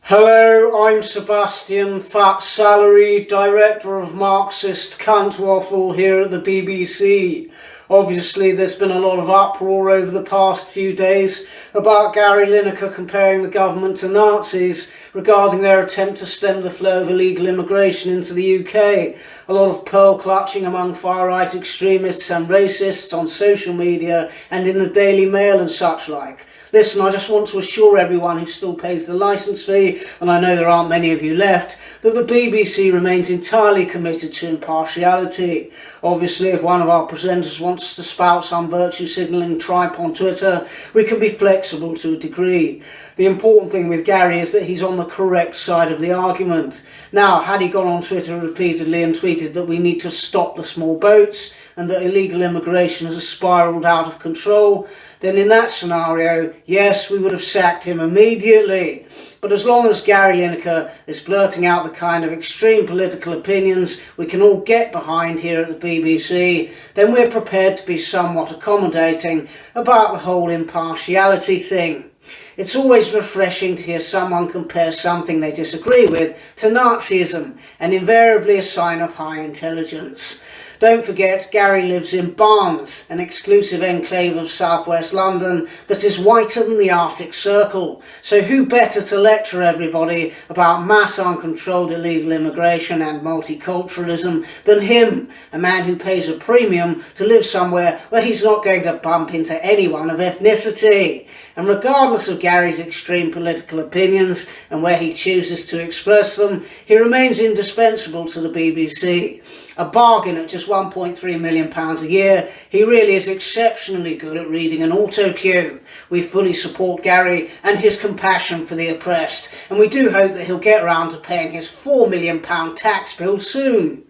Hello, I'm Sebastian, fat salary, director of Marxist Cunt Waffle here at the BBC. Obviously, there's been a lot of uproar over the past few days about Gary Lineker comparing the government to Nazis regarding their attempt to stem the flow of illegal immigration into the UK. A lot of pearl clutching among far-right extremists and racists on social media and in the Daily Mail and such like. Listen, I just want to assure everyone who still pays the licence fee, and I know there aren't many of you left, that the BBC remains entirely committed to impartiality. Obviously, if one of our presenters wants to spout some virtue-signalling tripe on Twitter, we can be flexible to a degree. The important thing with Gary is that he's on the correct side of the argument. Now, had he gone on Twitter repeatedly and tweeted that we need to stop the small boats and that illegal immigration has spiralled out of control, then in that scenario, yes, we would have sacked him immediately. But as long as Gary Lineker is blurting out the kind of extreme political opinions we can all get behind here at the BBC, then we're prepared to be somewhat accommodating about the whole impartiality thing. It's always refreshing to hear someone compare something they disagree with to Nazism, and invariably a sign of high intelligence. Don't forget, Gary lives in Barnes, an exclusive enclave of southwest London that is whiter than the Arctic Circle. So who better to lecture everybody about mass uncontrolled illegal immigration and multiculturalism than him, a man who pays a premium to live somewhere where he's not going to bump into anyone of ethnicity. And regardless of Gary's extreme political opinions and where he chooses to express them, he remains indispensable to the BBC. A bargain at just £1.3 million a year, he really is exceptionally good at reading an auto cue. We fully support Gary and his compassion for the oppressed, and we do hope that he'll get around to paying his £4 million tax bill soon.